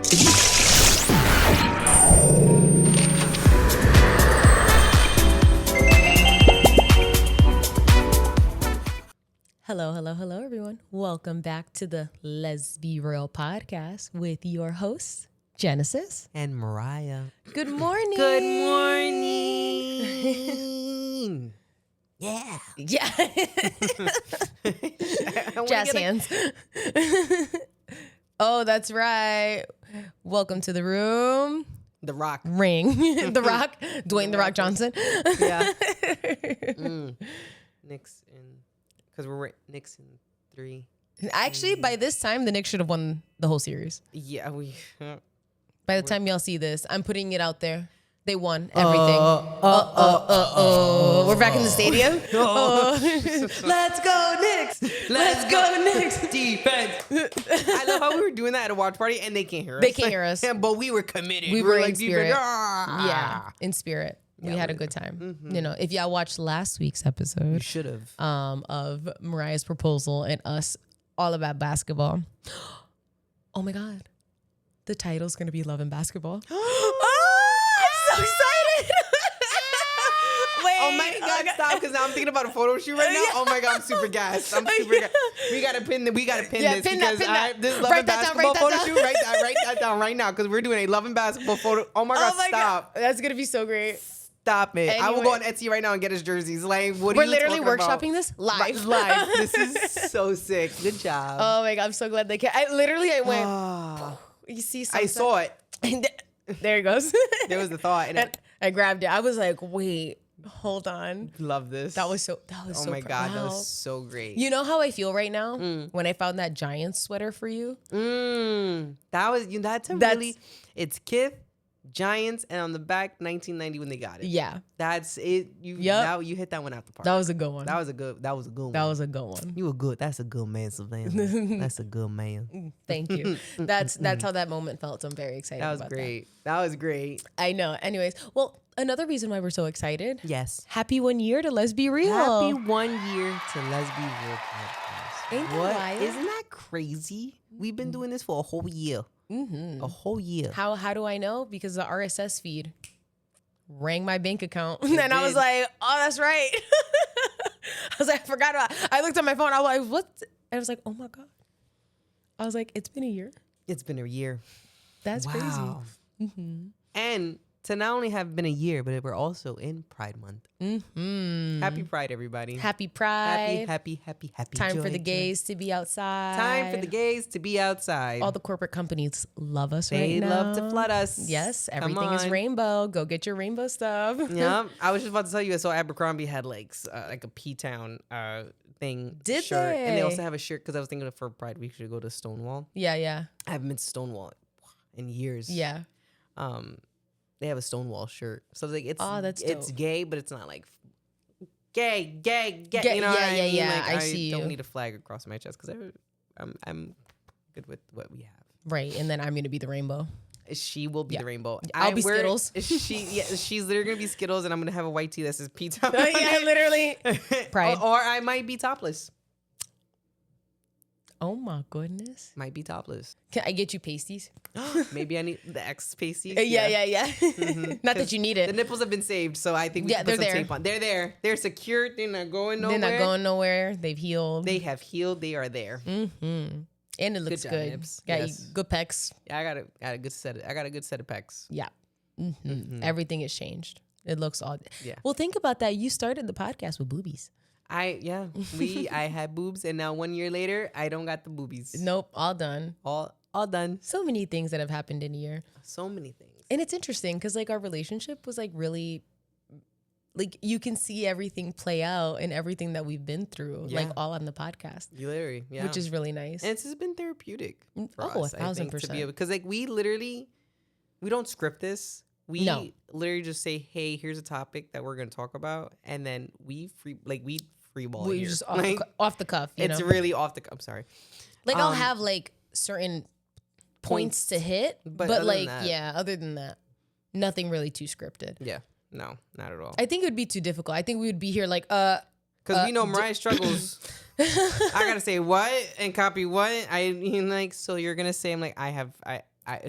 Hello, everyone. Welcome back to the LesBiReal Podcast with your hosts, Genesis and Mariah. Good morning. Good morning. Yeah. Jazz hands. Oh, that's right. Welcome to the room. The Rock. Ring. The Rock. Dwayne The Rock Johnson. Yeah. Knicks because we're Knicks in 3. Actually, by this time, the Knicks should have won the whole series. Yeah, By the time y'all see this, I'm putting it out there. They won everything. We're back in the stadium. Let's go Knicks. Let's go Knicks. Defense. I love how we were doing that at a watch party and they can't hear us. They can't hear us. But we were committed. We were in like, spirit. Defense. Yeah, in spirit. We had a good time. Mm-hmm. You know, if y'all watched last week's episode, You should have. of Mariah's proposal and us all about basketball. Oh my God. The title's going to be Love and Basketball. I'm so excited. Wait. Oh my God, stop, because now I'm thinking about a photo shoot right now. Oh my God, I'm super gassed. Gassed. We gotta pin this because pin that. This Love and Basketball photo shoot, write that down right now because we're doing a Love and Basketball photo. Oh my God, stop. God. That's going to be so great. Stop it. Anyway. I will go on Etsy right now and get his jerseys. Like, what We're are you literally talking about? workshopping this live. This is so sick. Good job. Oh my God, I'm so glad they can. I went, you see something? I saw it. There it goes. There was the thought. And I grabbed it. I was like, wait, hold on. Love this. That was so Oh my God, that was so great. You know how I feel right now when I found that Giants sweater for you? It's Kith, Giants, and on the back 1990 when they got it. Yeah. That's it. You hit that one out the park. That was a good one. That was a good one. That was a good one. You were good. That's a good man, Savannah. That's a good man. Thank you. That's how that moment felt. So I'm very excited about that. That was great. I know. Anyways, well, another reason why we're so excited. Yes. Happy 1 year to LesBiReal. Happy 1 year to LesBiReal Podcast. Ain't that wild? Isn't that crazy? We've been doing this for a whole year. Mm-hmm. A whole year. How do I know? Because the RSS feed rang my bank account. And I was like, oh, that's right. I was like, I forgot about it. I looked at my phone. I was like, what? I was like, oh my God. I was like, it's been a year. It's been a year. That's crazy. Mm-hmm. And to not only have been a year, but we're also in Pride Month. Mm-hmm. Happy Pride, everybody. Happy Pride. Happy. Time for the gays to be outside. Time for the gays to be outside. All the corporate companies love us right now. They love to flood us. Yes, everything is rainbow. Go get your rainbow stuff. Yeah, I was just about to tell you, I saw Abercrombie had like a P-Town thing. Did shirt. they? And they also have a shirt, because I was thinking for Pride we should go to Stonewall. Yeah. I haven't been to Stonewall in years. Yeah. They have a Stonewall shirt. So it's like that's dope. It's gay, but it's not like gay. You know yeah, what I mean? yeah. Like, I see don't you. need a flag across my chest because I'm good with what we have. Right, and then I'm gonna be the rainbow. She will be the rainbow. I'll be Skittles. She's literally gonna be Skittles, and I'm gonna have a white tee that says P-Town. Yeah, literally. Pride. Or I might be topless. Oh my goodness. Might be topless. Can I get you pasties? Maybe I need the X pasties. Yeah. Mm-hmm. Not that you need it. The nipples have been saved, so I think we can put some tape on. They're there. They're secured. They're not going nowhere. They've healed. They have healed. They are there. Mm-hmm. And it looks good. Nips. Got Yes. you good pecs. Yeah, I got a good set of pecs. Yeah. Mm-hmm. Everything has changed. It looks all. Yeah. Well, think about that. You started the podcast with boobies. I had boobs, and now 1 year later, I don't got the boobies. Nope, all done. All done. So many things that have happened in a year. So many things. And it's interesting because like our relationship was like really, like you can see everything play out and everything that we've been through, like all on the podcast. Literally, yeah. Which is really nice. And it's just been therapeutic for us. 1,000%. Because like we don't script this. We literally just say, hey, here's a topic that we're going to talk about. And then we freeball we here. just off the cuff. It's really off the cuff. I'm sorry. Like I'll have like certain points to hit. But like, other than that, nothing really too scripted. Yeah. No, not at all. I think it would be too difficult. I think we would be here like, because we know Mariah struggles. I gotta say what and copy what. So you're gonna say I'm like I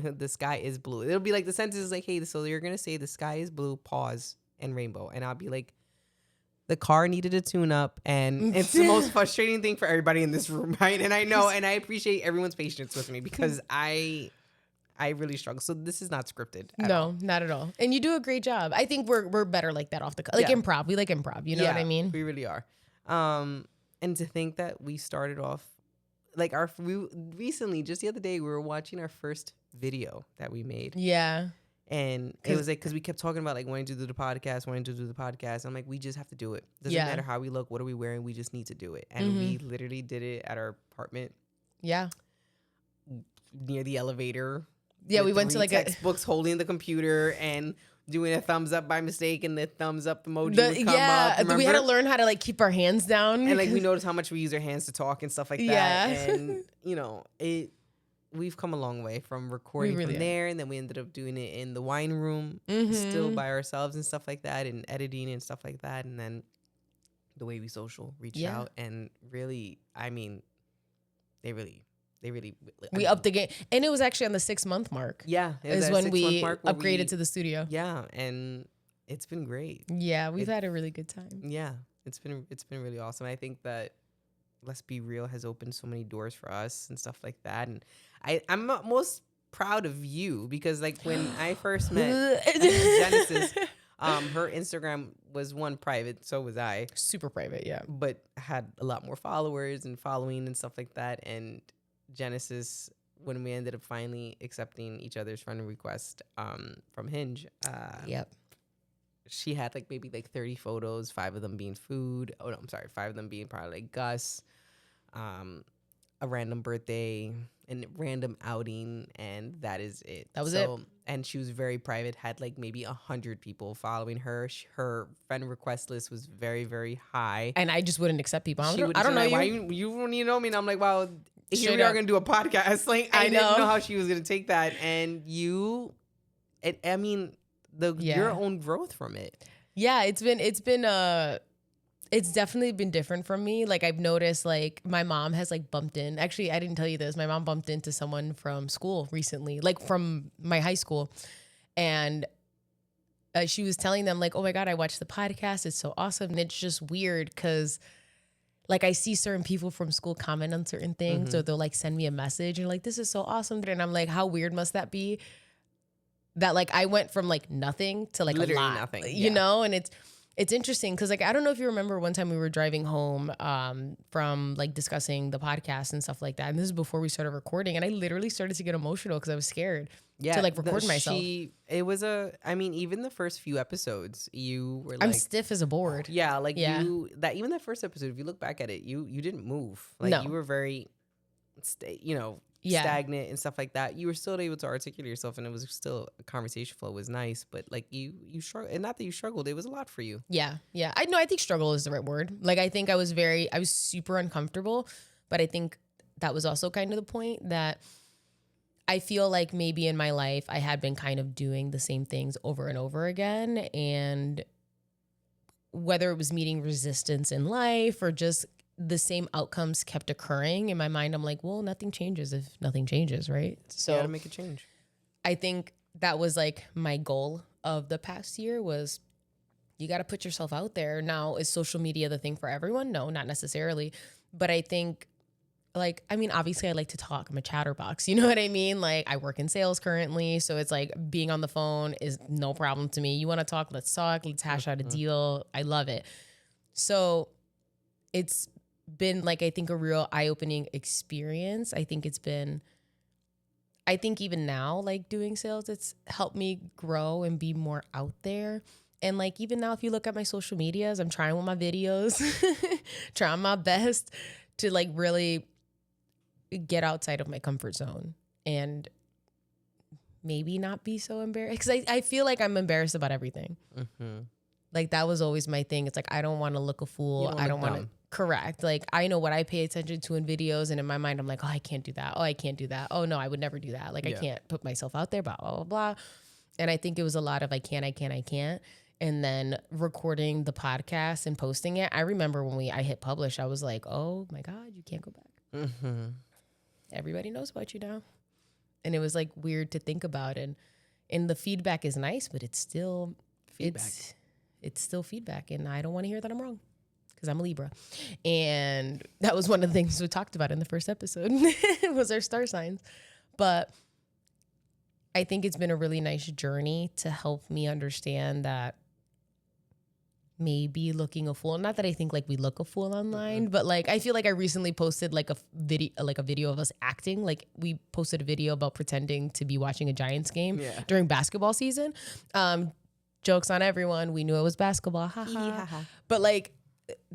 the sky is blue. It'll be like the sentence is like, hey, so you're going to say the sky is blue, pause, and rainbow. And I'll be like, the car needed a tune up, and it's the most frustrating thing for everybody in this room, right? And I know, and I appreciate everyone's patience with me because I really struggle. So this is not scripted. No, not at all. And you do a great job. I think we're better like that off the like improv. We like improv. You know what I mean? We really are. And to think that we started off like we recently, just the other day, we were watching our first video that we made. Yeah. And it was like, because we kept talking about like wanting to do the podcast. I'm like, we just have to do it. Doesn't matter how we look, what are we wearing? We just need to do it. And we literally did it at our apartment. Yeah. Near the elevator. Yeah, we went to like textbooks holding the computer and doing a thumbs up by mistake, and the thumbs up emoji would come up. Remember? We had to learn how to like keep our hands down. And like we noticed how much we use our hands to talk and stuff like that. Yeah. And you know, we've come a long way from recording from there, and then we ended up doing it in the wine room, still by ourselves and stuff like that, and editing and stuff like that. And then the way we reached out, and really, I mean, they really we upped the game, and it was actually on the 6-month mark. Yeah, is when we upgraded to the studio. Yeah, and it's been great. Yeah, we've had a really good time. Yeah, it's been really awesome. I think that LesBiReal has opened so many doors for us and stuff like that, and I'm most proud of you because like when I first met Genesis, her Instagram was private, so was I. Super private, yeah, but had a lot more followers and following and stuff like that. And Genesis, when we ended up finally accepting each other's friend request from Hinge, she had like maybe like 30 photos, 5 of them being food. Oh no, I'm sorry, 5 of them being probably like Gus, a random birthday, and random outing, and that is it. That was it. And she was very private, had like maybe 100 people following her. Her friend request list was very, very high. And I just wouldn't accept people. I don't know like, why you don't even know me. And I'm like, wow, here we are going to do a podcast. Like, I didn't know how she was going to take that. And I mean, your own growth from it. Yeah, it's definitely been different from me. Like I've noticed like my mom has like bumped in. Actually, I didn't tell you this. My mom bumped into someone from school recently, like from my high school. And she was telling them like, oh my God, I watched the podcast. It's so awesome. And it's just weird because like I see certain people from school comment on certain things, or they'll like send me a message and like, this is so awesome. And I'm like, how weird must that be? That like I went from like nothing to like literally a lot, nothing, you know? And it's interesting because like I don't know if you remember one time we were driving home from like discussing the podcast and stuff like that, and this is before we started recording, and I literally started to get emotional because I was scared to like record myself. I mean, even the first few episodes, you were like, I'm stiff as a board. Yeah, like even that first episode, if you look back at it, you didn't move. Like you were very, stagnant and stuff like that. You were still able to articulate yourself, and it was still a conversation flow was nice, but like you struggled, and not that you struggled, it was a lot for you. Yeah. I think struggle is the right word. Like I think I was super uncomfortable, but I think that was also kind of the point that I feel like maybe in my life I had been kind of doing the same things over and over again, and whether it was meeting resistance in life or just the same outcomes kept occurring in my mind. I'm like, well, nothing changes if nothing changes, right? So you gotta make a change. I think that was like my goal of the past year was you got to put yourself out there. Now, is social media the thing for everyone? No, not necessarily. But I think like, I mean, obviously I like to talk. I'm a chatterbox. You know what I mean? Like I work in sales currently. So it's like being on the phone is no problem to me. You want to talk? Let's talk. Let's hash out a deal. I love it. So it's been like, I think a real eye-opening experience. I think even now, like doing sales, it's helped me grow and be more out there. And like, even now, if you look at my social medias, I'm trying with my videos, trying my best to like really get outside of my comfort zone and maybe not be so embarrassed. Cause I feel like I'm embarrassed about everything. Like that was always my thing. It's like, I don't want to look a fool. I don't want to. Correct. Like I know what I pay attention to in videos, and in my mind I'm like, oh, I can't do that. Oh, I can't do that. Oh no, I would never do that. Like I can't put myself out there, blah, blah, blah, blah. And I think it was a lot of I can't. And then recording the podcast and posting it. I remember when I hit publish, I was like, oh my God, you can't go back. Everybody knows about you now. And it was like weird to think about. And the feedback is nice, but it's still feedback. It's still feedback. And I don't want to hear that I'm wrong because I'm a Libra. And that was one of the things we talked about in the first episode was our star signs. But I think it's been a really nice journey to help me understand that maybe looking a fool, not that I think like we look a fool online, but like I feel like I recently posted like a video of us acting. Like we posted a video about pretending to be watching a Giants game during basketball season. Jokes on everyone. We knew it was basketball. Ha. But like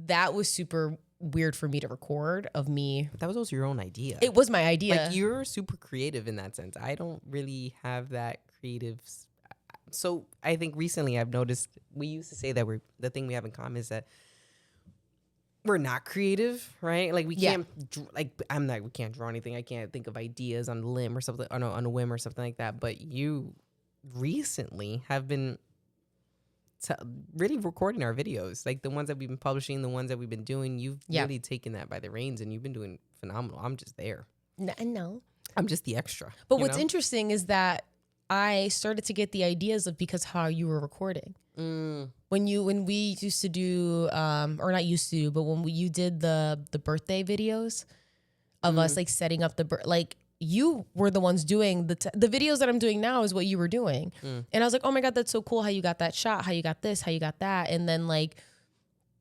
that was super weird for me to record of me. But that was also your own idea. It was my idea. Like you're super creative in that sense. I don't really have that creative. So I think recently I've noticed we used to say that the thing we have in common is that we're not creative, right? Like we can't we can't draw anything. I can't think of ideas on a limb or something on a whim or something like that. But you recently have been really recording our videos, like the ones that we've been publishing, the ones that we've been doing. You've really taken that by the reins and you've been doing phenomenal. I'm just there. No. I'm just the extra. But what's interesting is that I started to get the ideas of because how you were recording. When we used to do, or not used to, but when you did the birthday videos of us like setting up like you were the ones doing the videos that I'm doing now is what you were doing. And I was like, oh my God, that's so cool how you got that shot, how you got this, how you got that. And then like,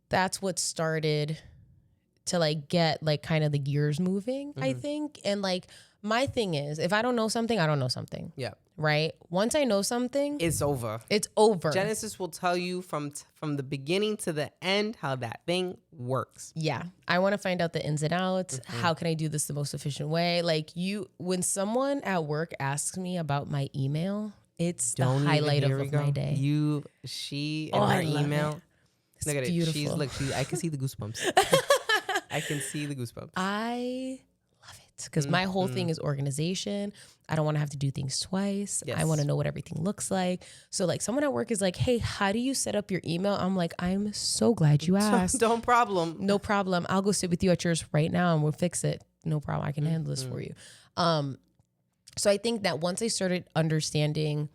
that's what started to like get like kind of the gears moving, I think. And like, my thing is, if I don't know something, I don't know something. Yeah. Right? Once I know something, it's over. It's over. Genesis will tell you from the beginning to the end how that thing works. Yeah. I want to find out the ins and outs. How can I do this the most efficient way? Like when someone at work asks me about my email, it's the highlight of my day. She and her email. It's look at beautiful. it. I can see the goosebumps. I can see the goosebumps. I love it because my whole thing is organization. I don't want to have to do things twice. Yes. I want to know what everything looks like. So like someone at work is like, hey, how do you set up your email? I'm like, I'm so glad you asked. No problem. No problem. I'll go sit with you at yours right now and we'll fix it. No problem. I can handle this for you. So I think that once I started understanding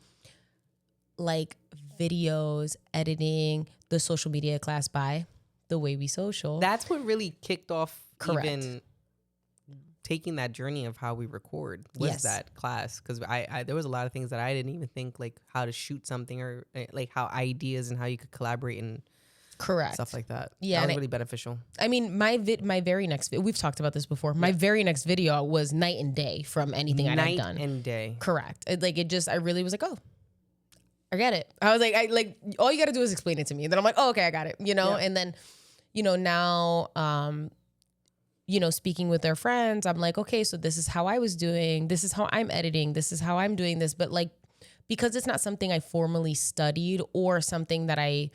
like videos, editing, the social media class by the way we social. That's what really kicked off even taking that journey of how we record was that class. Because I there was a lot of things that I didn't even think like how to shoot something or like how ideas and how you could collaborate and stuff like that. Yeah, that was really beneficial. I mean, my very next we've talked about this before. My very next video was night and day from anything I'd done. Night and day. Correct. I really was like, oh, I get it. I was like, all you got to do is explain it to me. Then I'm like, oh, okay, I got it. And then, now, speaking with their friends, I'm like, okay, so this is how I was doing. This is how I'm editing. This is how I'm doing this. But like, because it's not something I formally studied or something that I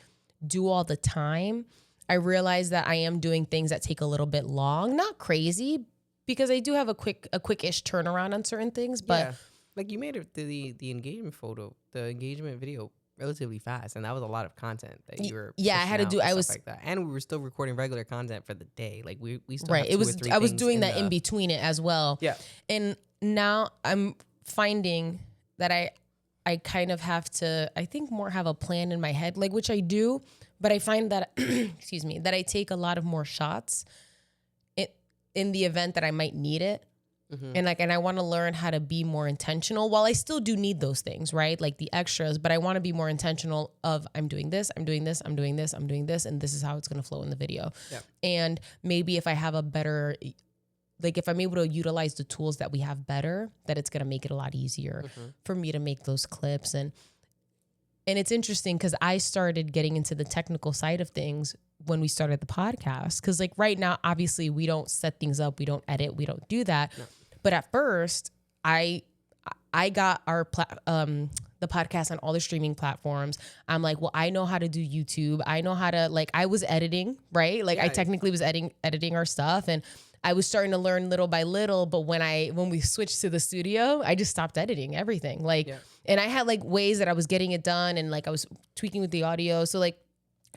do all the time, I realize that I am doing things that take a little bit long, not crazy, because I do have a quickish turnaround on certain things, but like you made the engagement video relatively fast, and that was a lot of content that you were I had to do. I was like that, and we were still recording regular content for the day. Like we still right. It was I was doing that in between it as well. Yeah, and now I'm finding that I kind of have to, I think, more have a plan in my head, like which I do, but I find that excuse me, that I take a lot of more shots in the event that I might need it. And I want to learn how to be more intentional while I still do need those things, right? Like the extras, but I want to be more intentional of I'm doing this, I'm doing this, I'm doing this, I'm doing this, and this is how it's going to flow in the video. Yeah. And maybe if I have a better, like if I'm able to utilize the tools that we have better, that it's going to make it a lot easier for me to make those clips. And it's interesting because I started getting into the technical side of things when we started the podcast. Because like right now, obviously we don't set things up, we don't edit, we don't do that. No. But at first, I got the podcast on all the streaming platforms. I'm like, well, I know how to do YouTube. I know how to, like, I was editing, right? Like I technically was editing our stuff, and I was starting to learn little by little. But when we switched to the studio, I just stopped editing everything. Like, and I had like ways that I was getting it done, and like I was tweaking with the audio. So like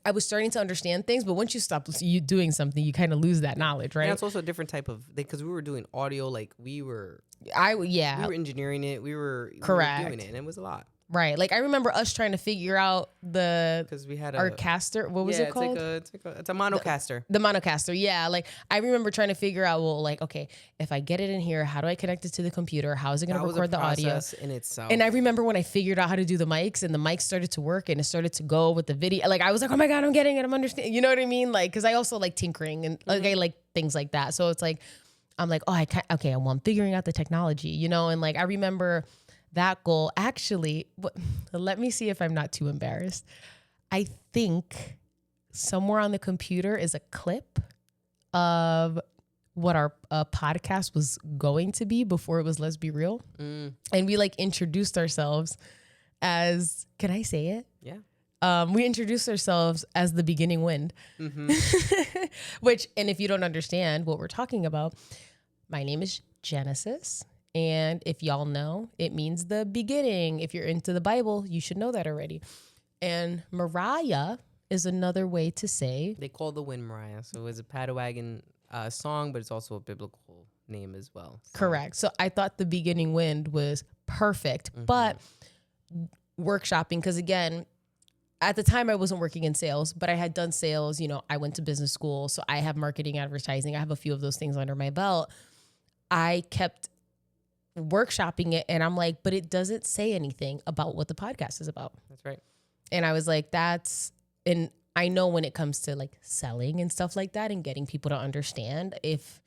I was starting to understand things, but once you stop doing something, you kind of lose that knowledge, right? And it's also a different type of, because we were doing audio, like we were We were engineering it. We were doing it, and it was a lot. Right. Like I remember us trying to figure out because we had our caster. What was it called? It's a monocaster. The monocaster. Yeah. Like I remember trying to figure out, well, like, okay, if I get it in here, how do I connect it to the computer? How is it going to record the audio? In itself. And I remember when I figured out how to do the mics and the mics started to work and it started to go with the video. Like I was like, oh my God, I'm getting it. I'm understanding. You know what I mean? Like, cause I also like tinkering and like, I like things like that. So it's like, I'm like, oh, I'm figuring out the technology, you know? And like, I remember that goal actually, let me see if I'm not too embarrassed. I think somewhere on the computer is a clip of what our podcast was going to be before it was LesBiReal. And we like introduced ourselves as, can I say it? Yeah. We introduced ourselves as the beginning wind, which, and if you don't understand what we're talking about, my name is Genesis. And if y'all know, it means the beginning. If you're into the Bible, you should know that already. And Mariah is another way to say. They call the wind Mariah. So it's a Padawagan song, but it's also a biblical name as well. So. Correct. So I thought the beginning wind was perfect. But workshopping, because again, at the time I wasn't working in sales, but I had done sales. You know, I went to business school. So I have marketing, advertising. I have a few of those things under my belt. I kept workshopping it and I'm like, but it doesn't say anything about what the podcast is about. That's right. And I was like, and I know when it comes to like selling and stuff like that and getting people to understand, if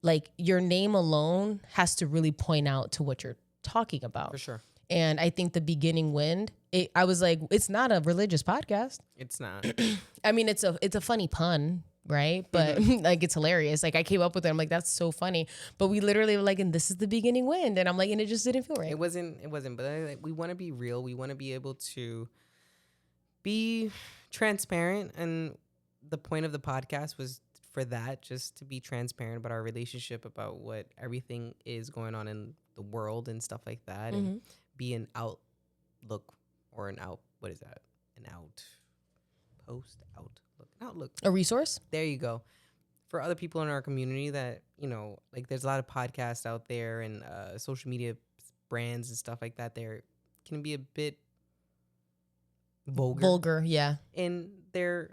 like your name alone has to really point out to what you're talking about. For sure. And I think the beginning wind, I was like, it's not a religious podcast. It's not. I mean, it's a funny pun, right? But like, it's hilarious. Like I came up with it. I'm like, that's so funny. But we literally were like, and this is the beginning wind. And I'm like, and it just didn't feel right. It wasn't. But we want to be real. We want to be able to be transparent. And the point of the podcast was for that, just to be transparent about our relationship, about what everything is going on in the world and stuff like that. And be an outlook or an out. What is that? An outlook. A resource? There you go. For other people in our community that, you know, like there's a lot of podcasts out there and social media brands and stuff like that. There can be a bit vulgar. Yeah. In their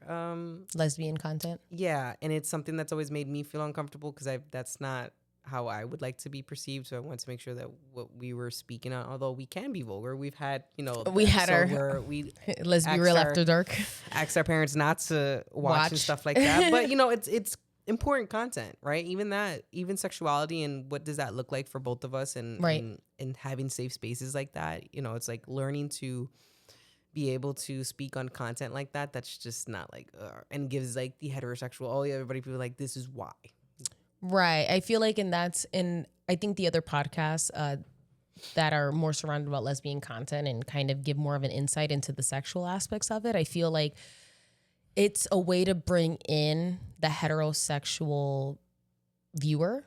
lesbian content. Yeah. And it's something that's always made me feel uncomfortable because that's not how I would like to be perceived. So I wanted to make sure that what we were speaking on, although we can be vulgar, we've had, you know, we LesBiReal After Dark. Asked our parents not to watch and stuff like that. But you know, it's important content, right? Even sexuality and what does that look like for both of us and having safe spaces like that. You know, it's like learning to be able to speak on content like that. That's just not like, and gives like the heterosexual, everybody people like, this is why. Right. I feel like, I think the other podcasts that are more surrounded about lesbian content and kind of give more of an insight into the sexual aspects of it, I feel like it's a way to bring in the heterosexual viewer,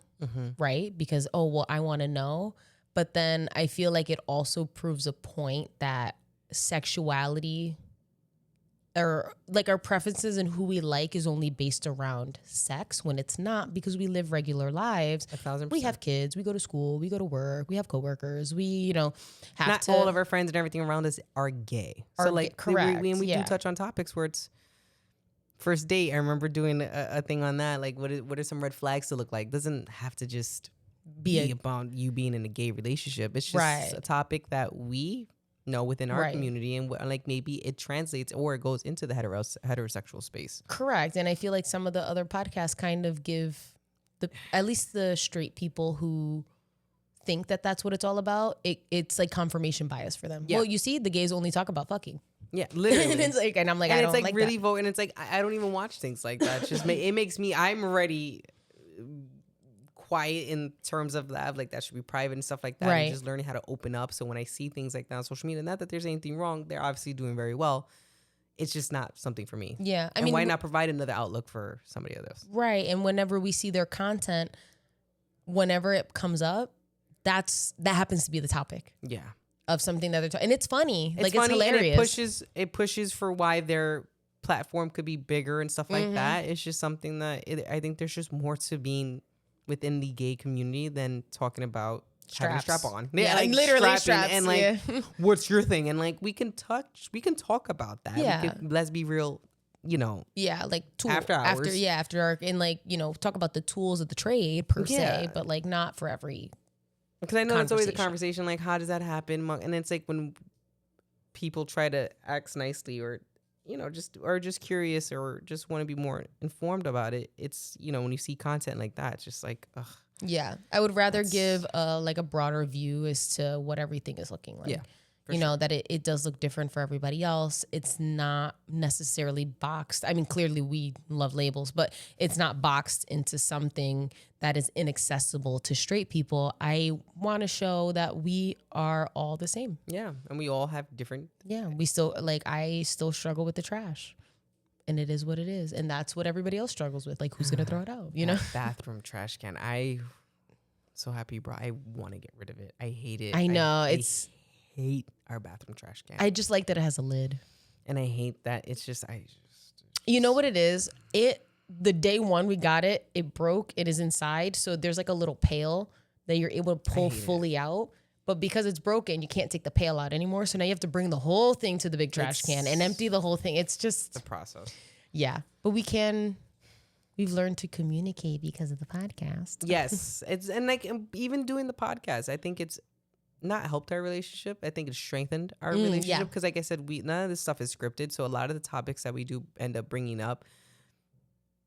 right? Because, I want to know. But then I feel like it also proves a point that sexuality or like our preferences and who we like is only based around sex when it's not, because we live regular lives. 1,000%. We have kids, we go to school, we go to work, we have coworkers, we, you know, have not all of our friends and everything around us are gay. Correct. We do touch on topics where it's first date. I remember doing a thing on that. Like, what are some red flags to look like? Doesn't have to just be about you being in a gay relationship. It's just a topic that we know within our community, and like maybe it translates or it goes into the heterosexual space. Correct. And I feel like some of the other podcasts kind of give at least the straight people who think that that's what it's all about, it's like confirmation bias for them. Yeah. Well, you see, the gays only talk about fucking. Yeah, literally. And it's like, and I'm like, and I don't like that. Really vote, and it's like I don't even watch things like that. It's just it makes me. I'm already quiet in terms of that, like that should be private and stuff like that. And just learning how to open up. So when I see things like that on social media, not that there's anything wrong, they're obviously doing very well. It's just not something for me. Yeah, I mean, why not provide another outlook for somebody else? Right, and whenever we see their content, whenever it comes up, that happens to be the topic. Yeah. Of something that they're talking, and it's funny. It's hilarious. And it pushes for why their platform could be bigger and stuff like that. It's just something that I think there's just more to being within the gay community than talking about having a strap on. Yeah, like literally straps. And like, what's your thing? And like, we can talk about that. Yeah. Let's be real, you know. Yeah, like after hours. After dark, and like, you know, talk about the tools of the trade per se, but like not for every. Because I know it's always a conversation, like, how does that happen? And it's like when people try to act nicely or, you know, just curious or just want to be more informed about it. It's, you know, when you see content like that, it's just like, ugh. Yeah, I would rather give like a broader view as to what everything is looking like. Yeah. You know, that it does look different for everybody else. It's not necessarily boxed. I mean, clearly we love labels, but it's not boxed into something that is inaccessible to straight people. I want to show that we are all the same. Yeah. And we all have different. Yeah. We still, like, I still struggle with the trash. And it is what it is. And that's what everybody else struggles with. Like, who's going to throw it out, you know? Bathroom trash can. So happy, bro. I want to get rid of it. I hate it. I know. I hate our bathroom trash can. I just like that it has a lid. And I hate that it's just, you know what it is? The day one we got it, it broke. It is inside. So there's like a little pail that you're able to pull fully out. But because it's broken, you can't take the pail out anymore. So now you have to bring the whole thing to the big trash can and empty the whole thing. It's just the process. Yeah. But we've learned to communicate because of the podcast. Yes. And like, even doing the podcast, I think it's not helped our relationship. I think it's strengthened our relationship. Because like I said, none of this stuff is scripted. So a lot of the topics that we do end up bringing up,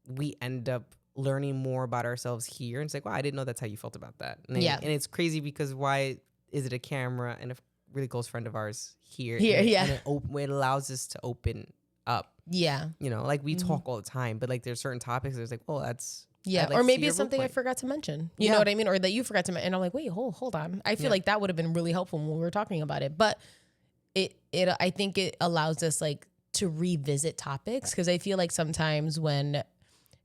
we end up learning more about ourselves here. And it's like, wow, I didn't know that's how you felt about that. And it's crazy because why is it a camera and a really close friend of ours here? And it allows us to open up. Yeah. You know, like we talk all the time, but like there's certain topics there's like, well, that's. Yeah. Or maybe it's something I forgot to mention. You know what I mean? Or that you forgot to mention. And I'm like, wait, hold on. I feel like that would have been really helpful when we were talking about it. But I think it allows us like to revisit topics. Cause I feel like sometimes when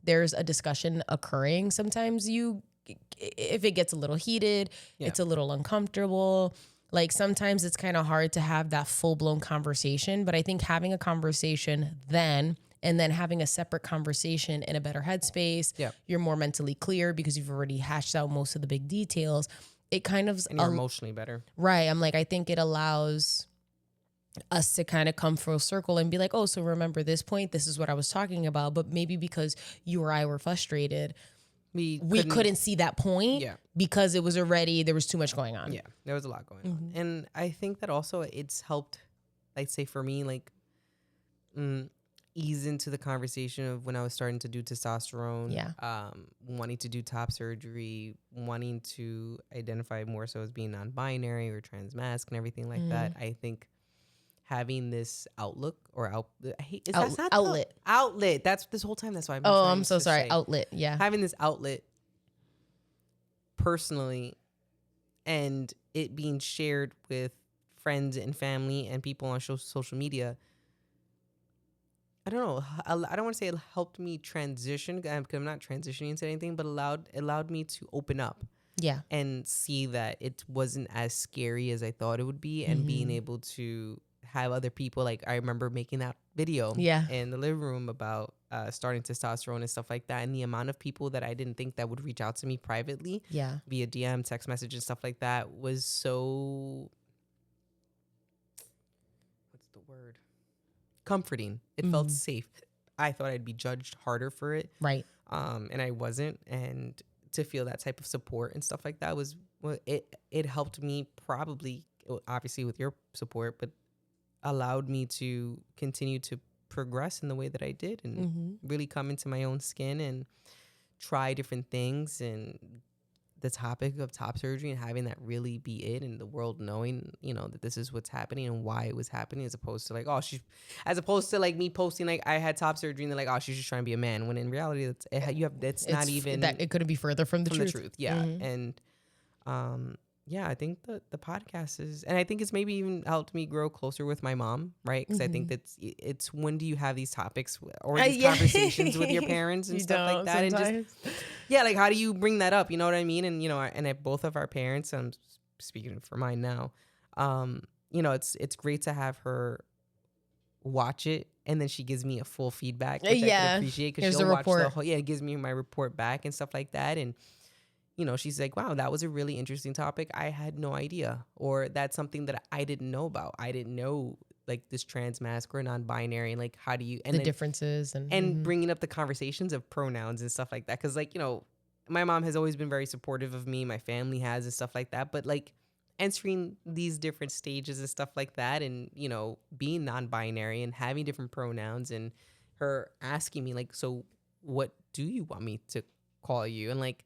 there's a discussion occurring, sometimes if it gets a little heated, it's a little uncomfortable. Like sometimes it's kind of hard to have that full blown conversation, but I think having a conversation then and then having a separate conversation in a better headspace, you're more mentally clear because you've already hashed out most of the big details. It kind of and you're emotionally better. Right. I'm like, I think it allows us to kind of come full circle and be like, oh, so remember this point, this is what I was talking about. But maybe because you or I were frustrated, we couldn't see that point because it was already, there was too much going on. Yeah, there was a lot going on. And I think that also it's helped, like say for me, like ease into the conversation of when I was starting to do testosterone, wanting to do top surgery, wanting to identify more so as being non-binary or trans-masc and everything like that. I think having this outlook or outlet. That's this whole time. That's why I'm so sorry. Outlet. Yeah. Having this outlet personally and it being shared with friends and family and people on social media. I don't know. I don't want to say it helped me transition because I'm not transitioning into anything, but allowed me to open up. Yeah. And see that it wasn't as scary as I thought it would be and being able to have other people, like I remember making that video in the living room about starting testosterone and stuff like that, and the amount of people that I didn't think that would reach out to me privately via DM, text message and stuff like that was so, what's the word? Comforting. It felt safe. I thought I'd be judged harder for it. Right. And I wasn't. And to feel that type of support and stuff like that was, it helped me probably, obviously with your support, but allowed me to continue to progress in the way that I did and really come into my own skin and try different things. And the topic of top surgery and having that really be it and the world knowing, you know, that this is what's happening and why it was happening, as opposed to like, as opposed to like me posting like I had top surgery and they're like, oh, she's just trying to be a man, when in reality it's not even that. It couldn't be further from the truth. Yeah. And I think the podcast is, and I think it's maybe even helped me grow closer with my mom, right? Because I think it's when do you have these topics or these conversations with your parents and stuff like that, sometimes. And just like how do you bring that up? You know what I mean? And you know, and both of our parents, I'm speaking for mine now. You know, it's great to have her watch it, and then she gives me a full feedback, which I can appreciate because she'll watch the whole. Yeah, it gives me my report back and stuff like that, and she's like, wow, that was a really interesting topic. I had no idea. Or that's something that I didn't know about. I didn't know like this trans mask or non-binary, and like how do you and the differences and bringing up the conversations of pronouns and stuff like that. Because like, my mom has always been very supportive of me. My family has and stuff like that. But like entering these different stages and stuff like that, and being non-binary and having different pronouns, and her asking me like, so what do you want me to call you? And like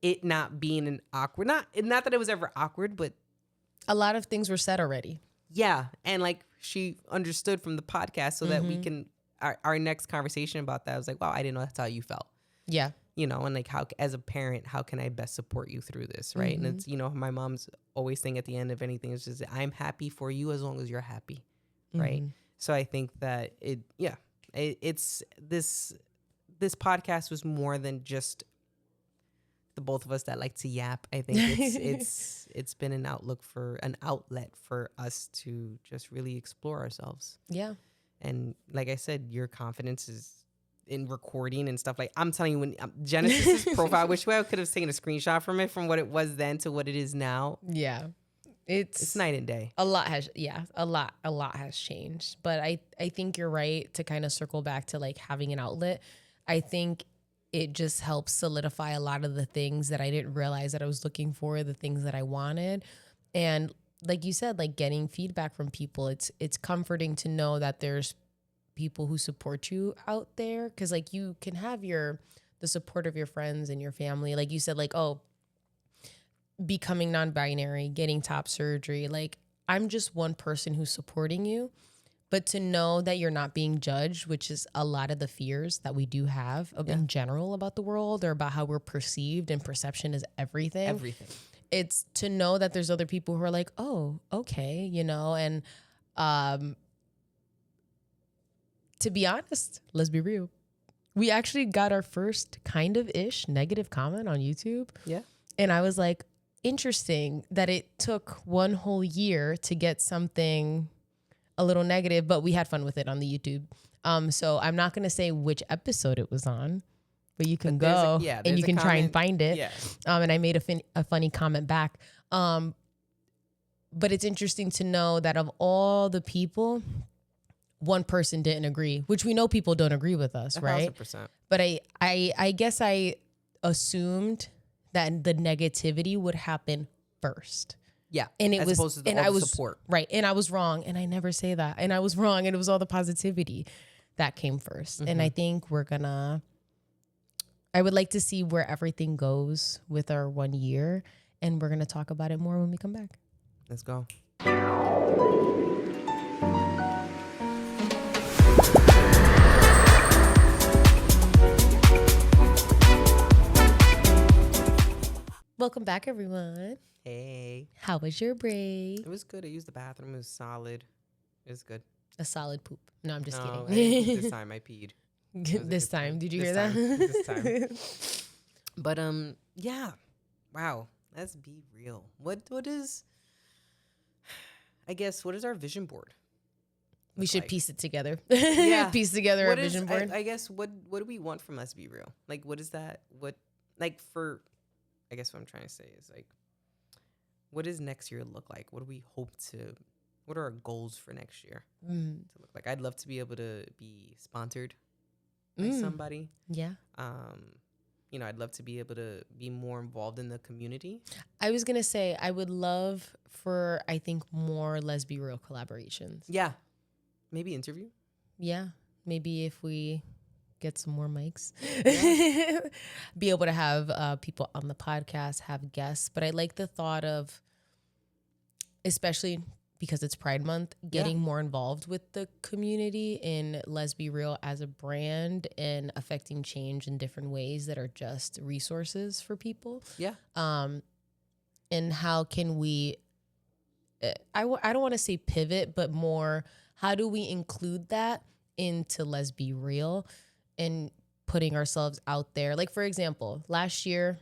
it not being an awkward, not that it was ever awkward, but a lot of things were said already. Yeah. And like she understood from the podcast, so that we can, our next conversation about that, I was like, wow, I didn't know that's how you felt. Yeah. And like how, as a parent, how can I best support you through this? Right. And it's, my mom's always saying at the end of anything is just, I'm happy for you as long as you're happy. Right. So I think that it's this podcast was more than just the both of us that like to yap. I think it's been an outlet for us to just really explore ourselves. Yeah. And like I said, your confidence is in recording and stuff. Like I'm telling you, when Genesis's profile, I wish I could have taken a screenshot from it, from what it was then to what it is now. Yeah. It's night and day. A lot has changed. But I think you're right to kind of circle back to like having an outlet. I think it just helps solidify a lot of the things that I didn't realize that I was looking for, the things that I wanted. And like you said, like getting feedback from people, it's comforting to know that there's people who support you out there. Cause like you can have the support of your friends and your family. Like you said, like, oh, becoming non-binary, getting top surgery. Like I'm just one person who's supporting you. But to know that you're not being judged, which is a lot of the fears that we do have in general about the world, or about how we're perceived, and perception is everything. Everything. It's to know that there's other people who are like, oh, okay, and to be honest, let's be real. We actually got our first kind of ish negative comment on YouTube. Yeah. And I was like, interesting that it took one whole year to get something a little negative, but we had fun with it on the YouTube. So I'm not going to say which episode it was on, but you can go and you can try and find it. Yeah. And I made a funny comment back. But it's interesting to know that of all the people, one person didn't agree, which we know people don't agree with us, right? 1,000%. But I guess I assumed that the negativity would happen first. Yeah, and it was, and I was support, right, and I was wrong, and I never say that, and I was wrong, and it was all the positivity that came first. And I think I would like to see where everything goes with our 1 year, and we're gonna talk about it more when we come back. Let's go. Welcome back, everyone. Hey. How was your break? It was good. I used the bathroom. It was solid. It was good. A solid poop. No, I'm just kidding. This time I peed. This time. Did you hear that? This time. But yeah. Wow. Let's be real. What is, I guess, what is our vision board? We should piece it together. Yeah. Piece together our vision board. I guess what do we want from Let's Be Real? Like, what is that? I guess what I'm trying to say is like, what does next year look like? What are our goals for next year to look like? I'd love to be able to be sponsored by somebody. Yeah. I'd love to be able to be more involved in the community. I was going to say, I would love for, I think, more LesBiReal collaborations. Yeah. Maybe interview. Yeah. Maybe if we get some more mics, yeah. Be able to have people on the podcast, have guests. But I like the thought of, especially because it's Pride Month, getting more involved with the community in LesBiReal as a brand and affecting change in different ways that are just resources for people. Yeah. And how can we, I don't want to say pivot, but more, how do we include that into LesBiReal and putting ourselves out there? Like, for example, last year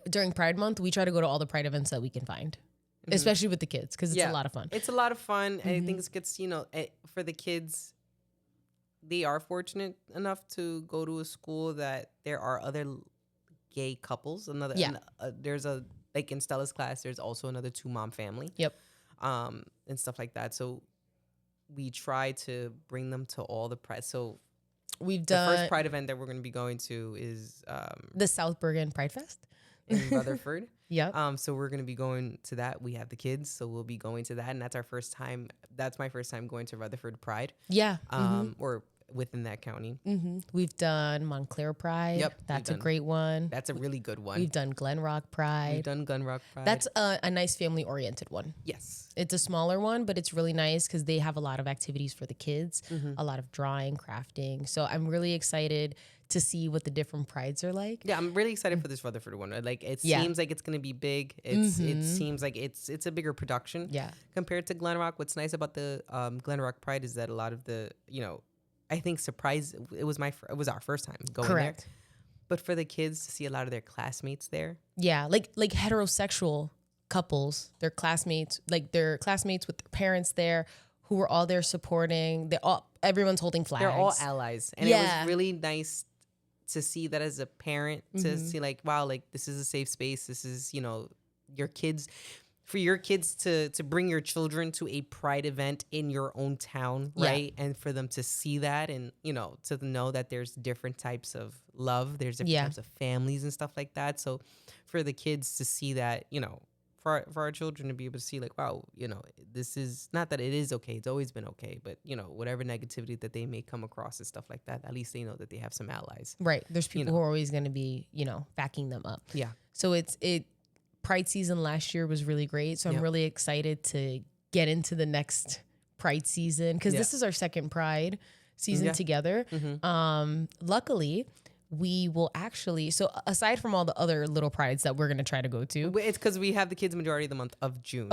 during Pride Month, we try to go to all the Pride events that we can find. Especially with the kids, because it's a lot of fun. It's a lot of fun. And I think it gets, for the kids, they are fortunate enough to go to a school that there are other gay couples. There's a, like in Stella's class, there's also another 2-mom family. Yep. And stuff like that. So we try to bring them to all the pride. So we've done the first Pride event that we're going to be going to is the South Bergen Pride Fest in Rutherford. Yep. So we're going to be going to that. We have the kids, so we'll be going to that, and that's our first time. That's my first time going to Rutherford Pride. Yeah. Or within that county. We've done Montclair Pride. Yep. That's a great one. That's a really good one. We've done Glen Rock Pride. That's a nice family-oriented one. Yes. It's a smaller one, but it's really nice because they have a lot of activities for the kids, a lot of drawing, crafting. So I'm really excited to see what the different prides are like. Yeah, I'm really excited for this Rutherford one. Like, it seems like it's going to be big. It seems like it's a bigger production. Yeah. Compared to Glen Rock. What's nice about the Glen Rock Pride is that a lot of the, I think it was our first time going there. But for the kids to see a lot of their classmates there. Yeah, like heterosexual couples, their classmates with their parents there, who were all there supporting. Everyone's holding flags. They're all allies. And it was really nice to see that as a parent, to see like, wow, like this is a safe space. This is, your kids. For your kids to bring your children to a Pride event in your own town, right? And for them to see that and, to know that there's different types of love, there's different types of families and stuff like that. So for the kids to see that, for our children to be able to see like, wow, this is not that it is okay. It's always been okay. But, whatever negativity that they may come across and stuff like that, at least they know that they have some allies. Right. There's people who are always going to be, backing them up. Yeah. So Pride season last year was really great. So I'm really excited to get into the next Pride season because this is our second Pride season together. Luckily, we will actually, so aside from all the other little prides that we're going to try to go to. It's because we have the kids majority of the month of June.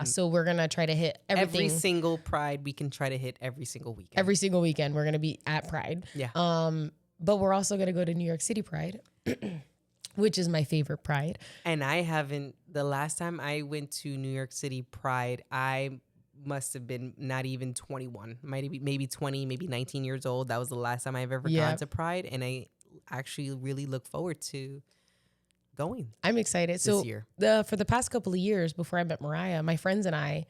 So we're going to try to hit everything. Every single Pride we can try to hit every single weekend. Every single weekend we're going to be at Pride. Yeah. But we're also going to go to New York City Pride. Which is my favorite Pride. And the last time I went to New York City Pride, I must have been not even 21, maybe 20, maybe 19 years old. That was the last time I've ever gone to Pride. And I actually really look forward to going. I'm excited. This year. For the past couple of years before I met Mariah, my friends and I,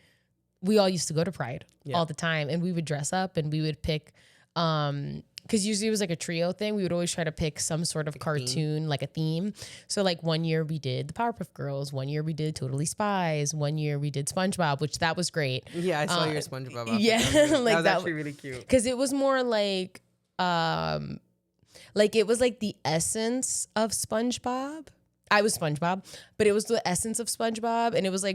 we all used to go to Pride all the time. And we would dress up and we would pick, because usually it was like a trio thing. We would always try to pick some sort of cartoon, like a theme. So like one year we did the Powerpuff Girls. One year we did Totally Spies. One year we did SpongeBob, which that was great. Yeah, I saw your SpongeBob outfit. Yeah. That was actually really cute. Because it was more like it was like the essence of SpongeBob. I was SpongeBob, but it was the essence of SpongeBob. And it was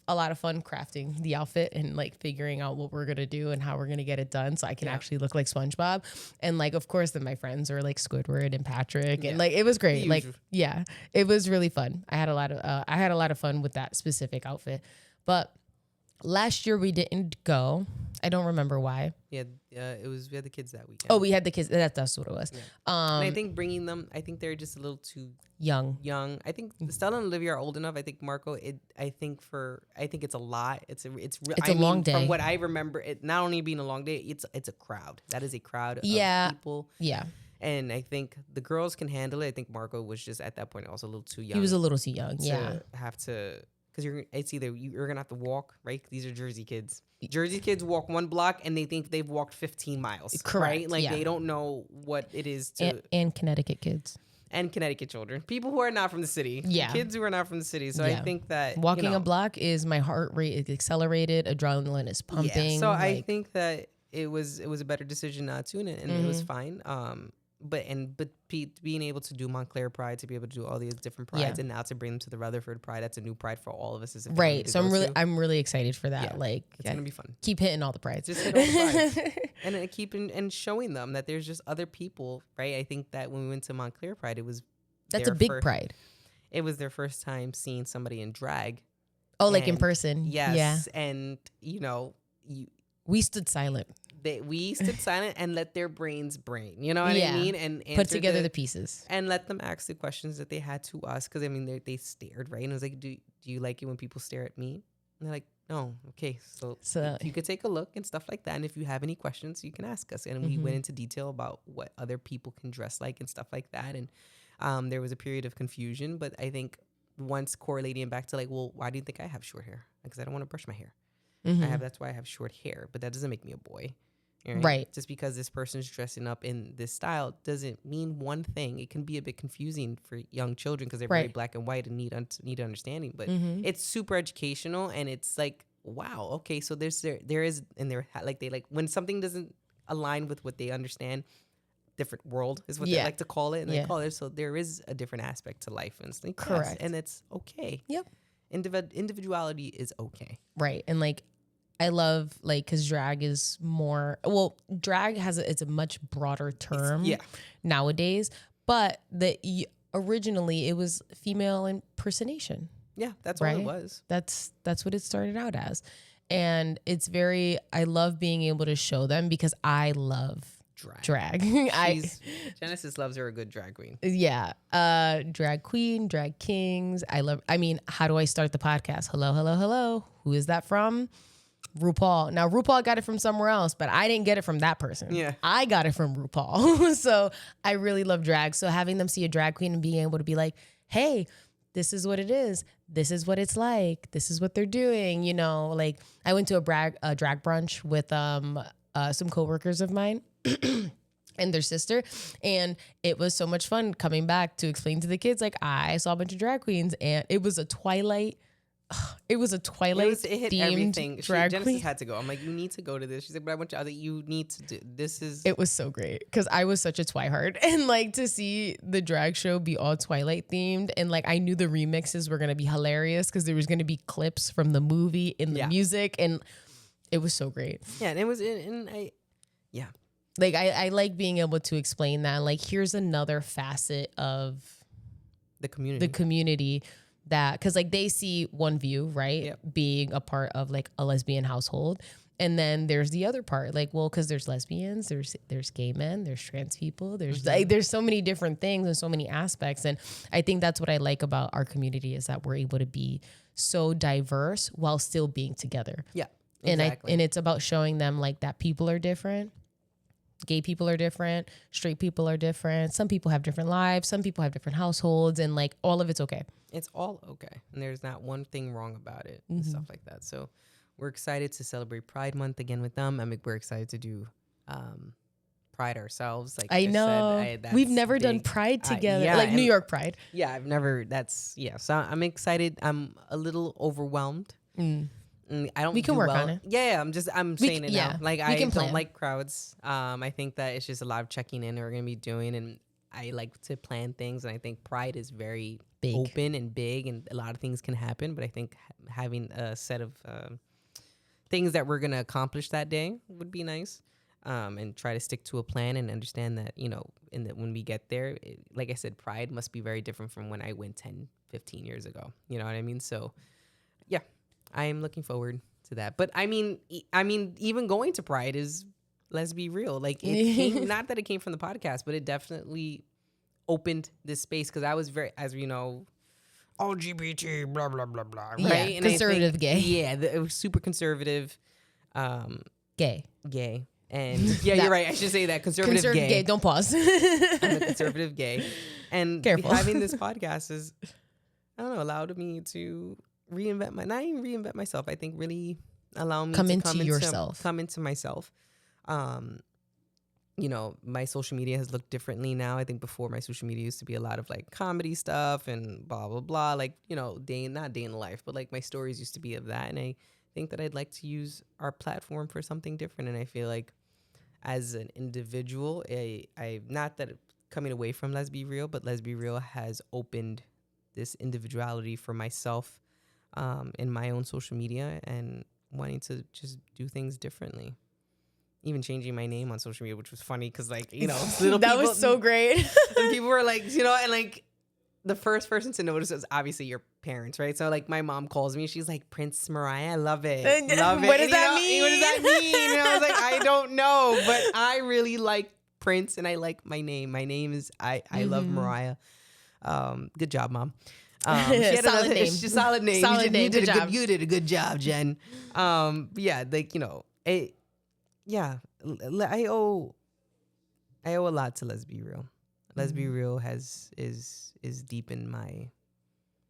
a lot of fun crafting the outfit and like figuring out what we're going to do and how we're going to get it done. So I can actually look like SpongeBob. And like, of course, then my friends are like Squidward and Patrick and like, it was great. Like, yeah, it was really fun. I had a lot of fun with that specific outfit, but last year we didn't go. I don't remember why. Yeah, we had the kids that weekend. Oh, we had the kids. That's what it was. Yeah. And I think bringing them, I think they're just a little too young. I think Stella and Olivia are old enough. I think Marco, I think it's a lot. It's a long day. From what I remember, it not only being a long day, it's a crowd. That is a crowd of people. Yeah. And I think the girls can handle it. I think Marco was just at that point also a little too young. He was a little too young. Because it's either you're gonna have to walk, right? These are Jersey kids. Jersey kids walk one block and they think they've walked 15 miles. Correct. Right? Like they don't know what it is to. And Connecticut kids. And Connecticut children. People who are not from the city. Yeah. Kids who are not from the city. So I think that walking a block is my heart rate is accelerated, adrenaline is pumping. Yeah. So I think that it was a better decision not to, and it was fine. But being able to do Montclair Pride, to be able to do all these different prides, and now to bring them to the Rutherford Pride, that's a new pride for all of us as a family. Right. So I'm really excited for that. Yeah. Like it's gonna be fun. Keep hitting all the prides. Just hit all the prides. And keep and showing them that there's just other people, right? I think that when we went to Montclair Pride, that's a big pride. It was their first time seeing somebody in drag. Oh, like in person. Yes. Yeah. And we stood silent. We stood silent and let their brains brain. You know what I mean? And put together the pieces. And let them ask the questions that they had to us. Because, I mean, they stared, right? And I was like, do you like it when people stare at me? And they're like, no. Okay. So you could take a look and stuff like that. And if you have any questions, you can ask us. And we went into detail about what other people can dress like and stuff like that. And there was a period of confusion, but I think once correlating back to like, well, why do you think I have short hair? Because I don't want to brush my hair. That's why I have short hair, but that doesn't make me a boy. Right. Just because this person's dressing up in this style doesn't mean one thing. It can be a bit confusing for young children because they're very black and white and need understanding. But it's super educational, and it's like, wow, okay, so there is, and they're like, they like when something doesn't align with what they understand. Different world is what they like to call it, and they call it. So there is a different aspect to life, and it's like, correct, yes, and it's okay. Yep, individuality is okay. Right, and like. I love like because drag is more drag it's a much broader term nowadays, but originally it was female impersonation. Yeah, that's what it was. That's what it started out as, and I love being able to show them because I love drag. Genesis loves her a good drag queen. Yeah, drag queen, drag kings. How do I start the podcast? Hello. Who is that from? RuPaul. Now RuPaul got it from somewhere else, but I didn't get it from that person. Yeah, I got it from RuPaul. So I really love drag. So having them see a drag queen and being able to be like, hey, this is what it is. This is what it's like. This is what they're doing. You know, like I went to a drag brunch with some coworkers of mine and their sister, and it was so much fun coming back to explain to the kids like I saw a bunch of drag queens, and it was a Twilight. It hit everything. Genesis had to go. I'm like, you need to go to this. She's like, but I want you. I was like, you need to do this. It was so great because I was such a Twihard, and like to see the drag show be all Twilight themed, and like I knew the remixes were gonna be hilarious because there was gonna be clips from the movie in the music, and it was so great. Yeah, and it was like I like being able to explain that. Like, here's another facet of the community. That because like they see one view, right? Yep. Being a part of like a lesbian household, and then there's the other part, like, well, because there's lesbians, there's gay men, there's trans people, there's so many different things and so many aspects, and I think that's what I like about our community is that we're able to be so diverse while still being together. Yeah, exactly. And it's about showing them like that people are different. Gay people are different, straight people are different. Some people have different lives. Some people have different households, and like all of it's okay. It's all okay. And there's not one thing wrong about it and stuff like that. So we're excited to celebrate Pride Month again with them. I mean, we're excited to do Pride ourselves. Like I know. We've never done Pride together. Like New York Pride. Yeah, I've never. So I'm excited. I'm a little overwhelmed. We can work on it. Yeah, I'm saying it now. Like I don't like crowds. I think that it's just a lot of checking in that we're gonna be doing, and I like to plan things. And I think Pride is very open and big, and a lot of things can happen. But I think having a set of things that we're gonna accomplish that day would be nice. And try to stick to a plan and understand that, you know, when we get there, like I said, Pride must be very different from when I went 10, 15 years ago. You know what I mean? So, yeah. I am looking forward to that. But I mean, even going to Pride is LesBiReal. Like it came, not that it came from the podcast, but it definitely opened this space because I was very, as you know, LGBT, blah blah blah blah. Right? Yeah, and conservative gay. Yeah, it was super conservative. Gay. And yeah, you're right. I should say that conservative gay. Don't pause. I'm a conservative gay, and careful. Having this podcast is, I don't know, allowed me to not even reinvent myself. I think really allow me to come into myself. You know, my social media has looked differently now. I think before my social media used to be a lot of like comedy stuff and blah, blah, blah. Like, you know, not day in life, but like my stories used to be of that. And I think that I'd like to use our platform for something different. And I feel like as an individual, I not that coming away from LesBiReal, but LesBiReal has opened this individuality for myself in my own social media and wanting to just do things differently. Even changing my name on social media, which was funny because, like, you know, that was so great. And people were like, you know, and like the first person to notice was obviously your parents, right? So like my mom calls me, she's like, Prince Mariah, I love it. Love it. What does that mean? What does that mean? And I was like, I don't know, but I really like Prince and I like my name. My name is I love Mariah. Good job, Mom. Solid name. Solid name. Solid name. Good job. You did a good job, Jen. Yeah, like, you know, I owe a lot to LesBiReal. LesBiReal is deep in my,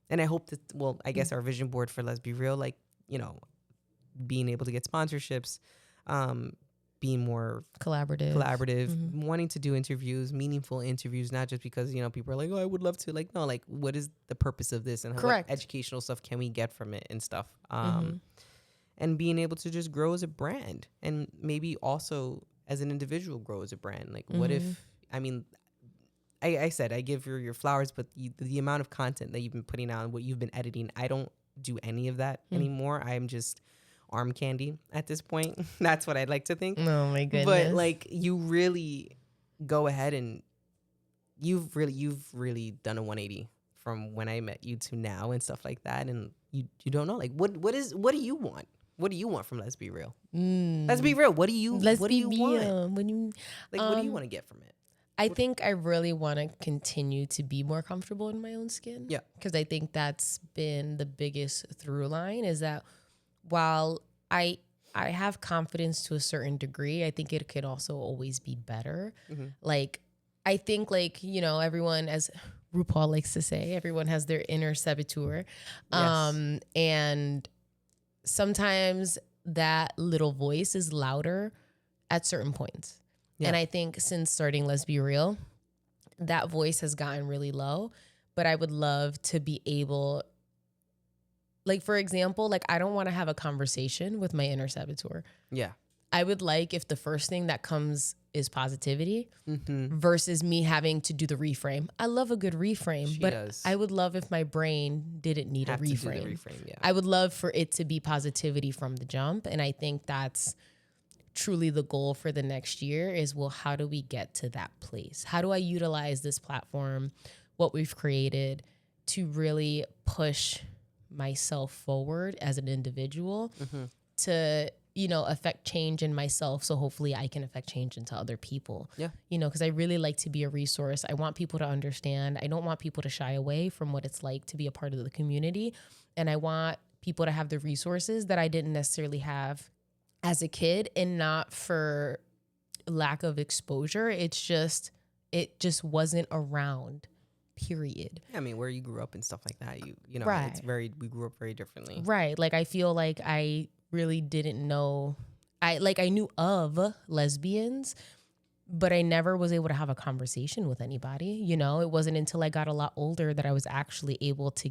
and I hope that, well, I guess our vision board for LesBiReal, like, you know, being able to get sponsorships, being more collaborative, wanting to do interviews, meaningful interviews, not just because, you know, people are like, oh, I would love to, like, no, like, what is the purpose of this, and what educational stuff can we get from it and stuff, and being able to just grow as a brand, and maybe also as an individual grow as a brand. Like, what if, I mean, I said I give your flowers, but the amount of content that you've been putting out and what you've been editing, I don't do any of that anymore. I'm just arm candy at this point. That's what I'd like to think. Oh my goodness. But like, you really go ahead and you've really done a 180 from when I met you to now and stuff like that. And you don't know, like, what do you want? What do you want from LesBiReal? Let's be real. What do you want? What do you want to get from it? I think I really want to continue to be more comfortable in my own skin. Yeah. Because I think that's been the biggest through line, is that while I have confidence to a certain degree, I think it could also always be better. Like, I think, like, you know, everyone, as RuPaul likes to say, everyone has their inner saboteur. Yes. And sometimes that little voice is louder at certain points. Yeah. And I think since starting LesBiReal, that voice has gotten really low. But I would love to be able, like, for example, like, I don't want to have a conversation with my inner saboteur. Yeah. I would like if the first thing that comes is positivity versus me having to do the reframe. I love a good reframe, but I would love if my brain didn't need a reframe. Yeah. I would love for it to be positivity from the jump. And I think that's truly the goal for the next year is, well, how do we get to that place? How do I utilize this platform, what we've created, to really push myself forward as an individual to, you know, affect change in myself. So hopefully I can affect change into other people. Yeah. You know, because I really like to be a resource. I want people to understand. I don't want people to shy away from what it's like to be a part of the community. And I want people to have the resources that I didn't necessarily have as a kid, and not for lack of exposure. It just wasn't around. Period. I mean, where you grew up and stuff like that, you know, right. We grew up very differently. Right. Like, I feel like I really didn't know. I knew of lesbians, but I never was able to have a conversation with anybody. You know, it wasn't until I got a lot older that I was actually able to,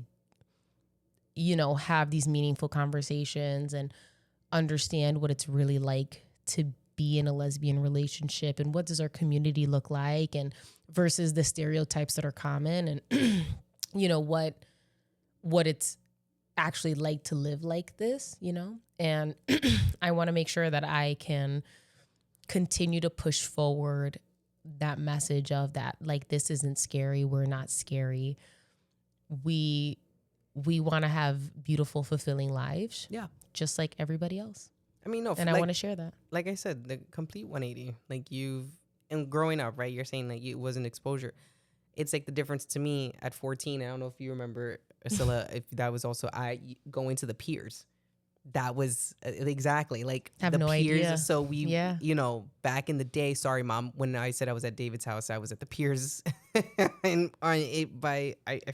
you know, have these meaningful conversations and understand what it's really like to be in a lesbian relationship, and what does our community look like, and versus the stereotypes that are common, and you know, what it's actually like to live like this, you know. And I want to make sure that I can continue to push forward that message of that, like, this isn't scary, we're not scary, we want to have beautiful, fulfilling lives, just like everybody else. I mean, no, and I want to share that. Like I said, the complete 180. Like, and growing up, right? You're saying like it wasn't exposure. It's like the difference to me at 14. I don't know if you remember, Asila, if that was also going to the piers. That was exactly like have the no piers. Idea. So we, you know, back in the day. Sorry, Mom. When I said I was at David's house, I was at the piers, and I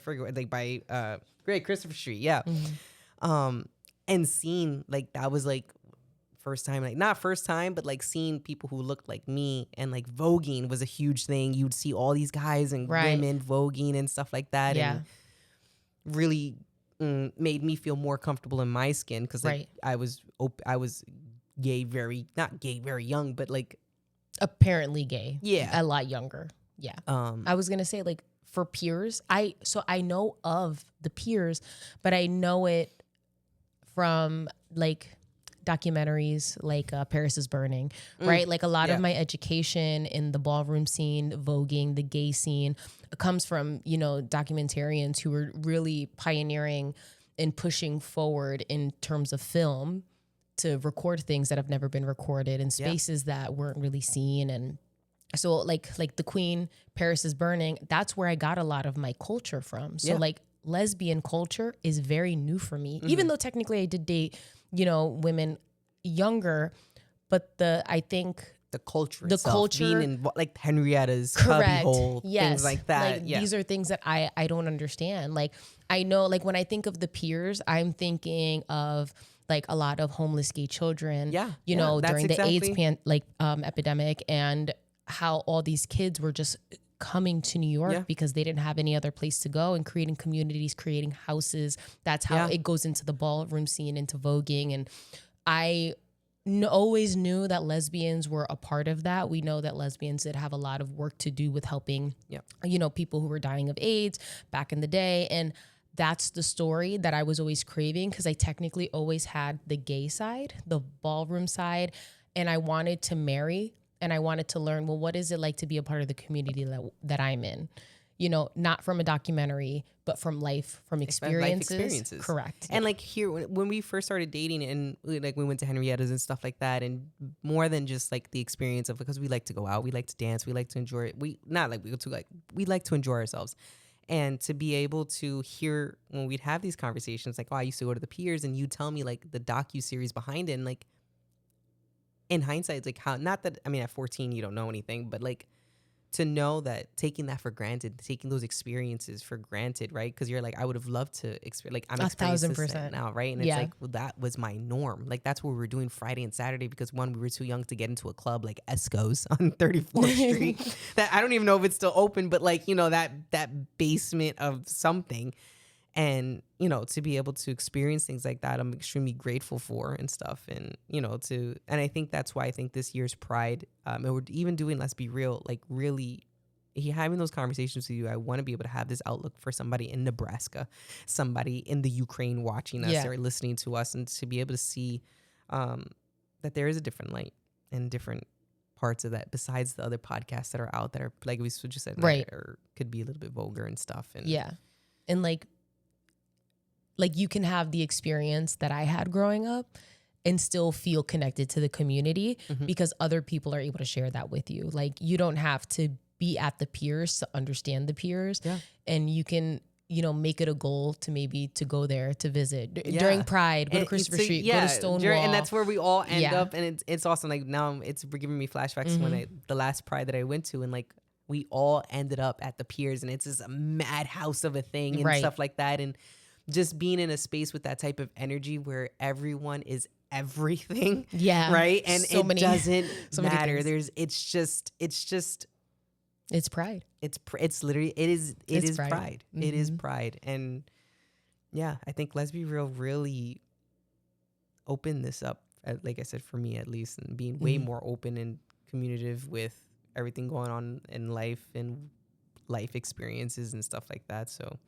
forget, like by Great Christopher Street. Yeah. And seeing, like, that was like first time, like not first time, but like seeing people who looked like me, and like voguing was a huge thing. You'd see all these guys and women voguing and stuff like that. Yeah. And really made me feel more comfortable in my skin, because like I was gay, not gay very young, but like apparently gay. Yeah. A lot younger. Yeah. I was going to say, like, for peers, I know of the peers, but I know it from like documentaries like Paris is Burning, right? Like, a lot of my education in the ballroom scene, voguing, the gay scene, comes from, you know, documentarians who were really pioneering and pushing forward in terms of film to record things that have never been recorded in spaces that weren't really seen. And so like the Queen, Paris is Burning, that's where I got a lot of my culture from. So like, lesbian culture is very new for me, even though technically I did date, you know, women younger, but I think the culture itself, being in like Henrietta's cubbyhole, things like that. Like, these are things that I don't understand. Like, I know, like, when I think of the peers, I'm thinking of like a lot of homeless gay children, you know, during the AIDS epidemic, and how all these kids were just coming to New York because they didn't have any other place to go, and creating communities, creating houses. That's how it goes into the ballroom scene, into voguing. And I always knew that lesbians were a part of that. We know that lesbians did have a lot of work to do with helping, you know, people who were dying of AIDS back in the day. And that's the story that I was always craving, because I technically always had the gay side, the ballroom side, and I wanted to marry. And I wanted to learn, well, what is it like to be a part of the community that I'm in? You know, not from a documentary, but from life, from experiences. Life experiences. Correct. And like here, when we first started dating, and like we went to Henrietta's and stuff like that, and more than just like the experience of, because we like to go out, we like to dance, we like to enjoy it. We like to enjoy ourselves. And to be able to hear when we'd have these conversations, like, oh, I used to go to the Piers, and you tell me like the docu-series behind it, and like, in hindsight, it's like how, not that, I mean, at 14, you don't know anything, but like to know that, taking that for granted, taking those experiences for granted, right? Because you're like, I would have loved to experience, like, I'm experiencing this now, right? And it's like, well, that was my norm. Like, that's what we were doing Friday and Saturday, because one, we were too young to get into a club like Esco's on 34th Street. That I don't even know if it's still open, but like, you know, that basement of something. And, you know, to be able to experience things like that, I'm extremely grateful for and stuff. And, you know, and I think that's why I think this year's Pride, and we're even doing Let's Be Real, like really having those conversations with you. I want to be able to have this outlook for somebody in Nebraska, somebody in the Ukraine watching us or listening to us, and to be able to see that there is a different light and different parts of that, besides the other podcasts that are out that are, like we just said, right, or could be a little bit vulgar and stuff. And and like you can have the experience that I had growing up and still feel connected to the community, because other people are able to share that with you. Like, you don't have to be at the Piers to understand the Piers, and you can, you know, make it a goal to maybe to go there to visit during Pride, go to Christopher Street, go to Stonewall. And that's where we all end up. And it's awesome. Like, now it's giving me flashbacks when the last Pride that I went to, and like, we all ended up at the Piers, and it's just a madhouse of a thing and stuff like that. And just being in a space with that type of energy where everyone is everything. Right. And so it doesn't matter. It's pride. It's literally, it is pride. It is pride. And yeah, I think LesBiReal really opened this up, like I said, for me at least, and being way more open and communicative with everything going on in life and life experiences and stuff like that. So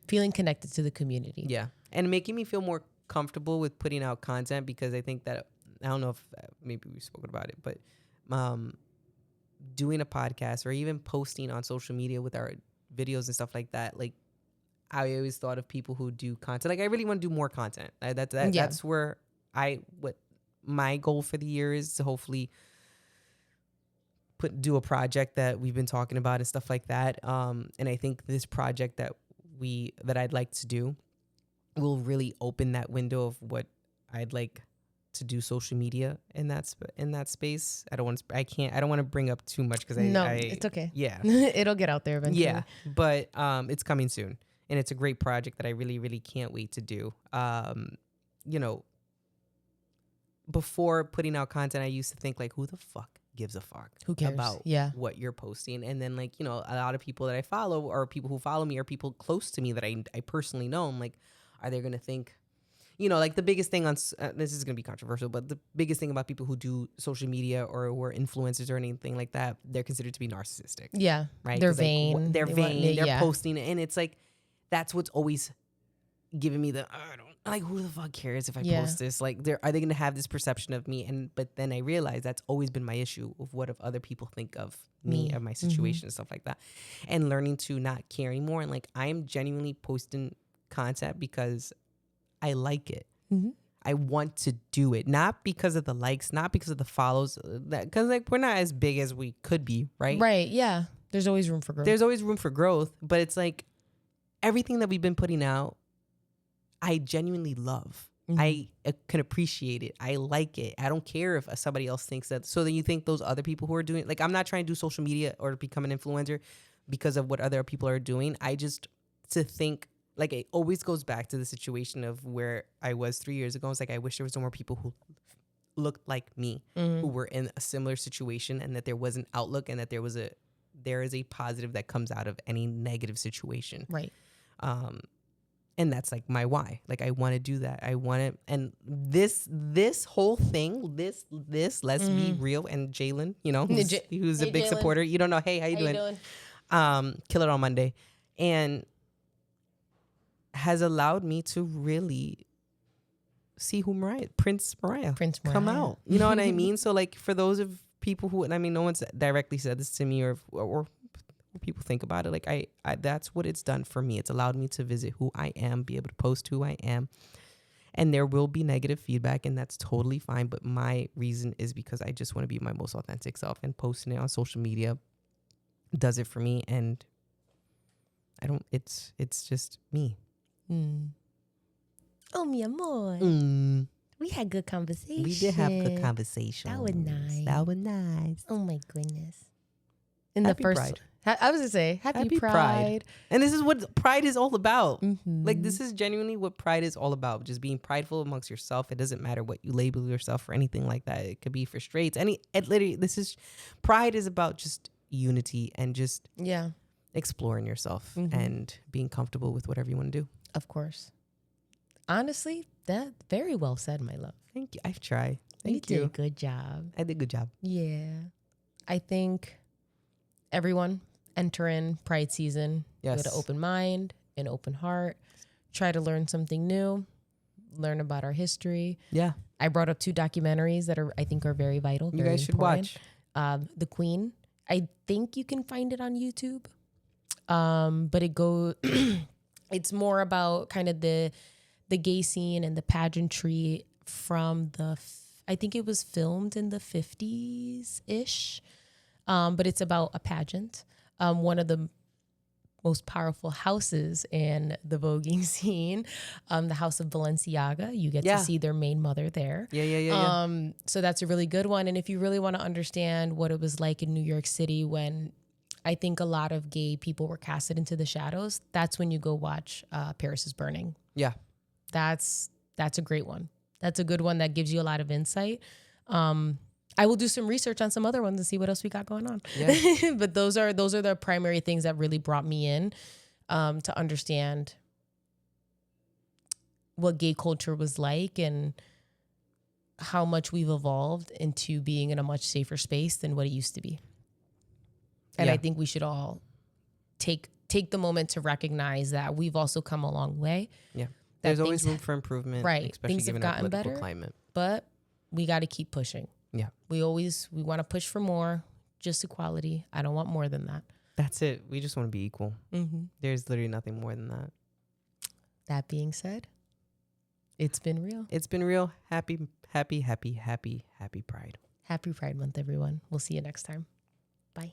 feeling connected to the community. Yeah. And making me feel more comfortable with putting out content, because I think that, I don't know if maybe we've spoken about it, but doing a podcast or even posting on social media with our videos and stuff like that, like, I always thought of people who do content. Like, I really want to do more content. That's where what my goal for the year is, to hopefully do a project that we've been talking about and stuff like that. And I think this project that I'd like to do will really open that window of what I'd like to do social media in that space. I don't want to bring up too much, because it's okay. Yeah. It'll get out there eventually. Yeah. But it's coming soon, and it's a great project that I really, really can't wait to do. You know, before putting out content, I used to think like, who the fuck gives a fuck? Who cares about what you're posting? And then, like, you know, a lot of people that I follow, or people who follow me, or people close to me that I personally know, I'm like, are they going to think, you know, like, the biggest thing on, this is going to be controversial, but the biggest thing about people who do social media or who are influencers or anything like that, they're considered to be narcissistic. Yeah. Right? They're vain. They're vain. They're posting it. And it's like, that's what's always giving me the, like, who the fuck cares if I post this? Like, are they going to have this perception of me? But then I realized that's always been my issue, of what if other people think of me, of my situation and stuff like that. And learning to not care anymore. And like, I am genuinely posting content because I like it. I want to do it, not because of the likes, not because of the follows, because like, we're not as big as we could be, right? Right. Yeah. There's always room for growth. But it's like, everything that we've been putting out, I genuinely love. I can appreciate it. I like it. I don't care if somebody else thinks that. So then you think those other people who are doing, like, I'm not trying to do social media or become an influencer because of what other people are doing. I just to think, like, it always goes back to the situation of where I was 3 years ago. It's like, I wish there was no more people who looked like me, who were in a similar situation, and that there was an outlook, and that there is a positive that comes out of any negative situation. Right. And that's like my why. Like, I want to do that. I want to, and this whole thing, this LesBiReal and Jalen, who's a big Jalen. supporter. You don't know. Hey, how you doing? Kill It on Monday, and has allowed me to really see who Prince Mariah come out. You know what I mean? So, like, for those of people who, and I mean, no one's directly said this to me or people think about it, like, I that's what it's done for me. It's allowed me to visit who I am, be able to post who I am, and there will be negative feedback, and that's totally fine. But my reason is because I just want to be my most authentic self, and posting it on social media does it for me. And it's just me. Oh, mi amor. We had good conversation. We did have good conversation. That was nice. That was nice. Oh my goodness. Happy Pride. I was gonna say happy Pride. And this is what Pride is all about. Like, this is genuinely what Pride is all about. Just being prideful amongst yourself. It doesn't matter what you label yourself or anything like that. It could be for straights. Literally, Pride is about just unity and just exploring yourself and being comfortable with whatever you want to do. Of course. Honestly, that very well said, my love. Thank you. I've tried. Thank you. You did a good job. I did a good job. Yeah. I think everyone enter in Pride season with an open mind, an open heart, try to learn something new, learn about our history. Yeah. I brought up 2 documentaries that I think are very vital. You guys should watch. The Queen. I think you can find it on YouTube. But it's more about kind of the gay scene and the pageantry from I think it was filmed in the 50s-ish. But it's about a pageant. One of the most powerful houses in the voguing scene, the House of Balenciaga. You get to see their main mother there. Yeah. So that's a really good one. And if you really want to understand what it was like in New York City when I think a lot of gay people were casted into the shadows, that's when you go watch Paris is Burning. Yeah. That's a great one. That's a good one that gives you a lot of insight. I will do some research on some other ones and see what else we got going on. Yeah. But those are the primary things that really brought me in to understand what gay culture was like and how much we've evolved into being in a much safer space than what it used to be. And I think we should all take the moment to recognize that we've also come a long way. Yeah. There's always room for improvement. Right. Especially things given have gotten our political better, climate. but we got to keep pushing. Yeah. We want to push for more, just equality. I don't want more than that. That's it. We just want to be equal. There's literally nothing more than that. That being said, it's been real. It's been real. Happy Pride. Happy Pride Month, everyone. We'll see you next time. Bye.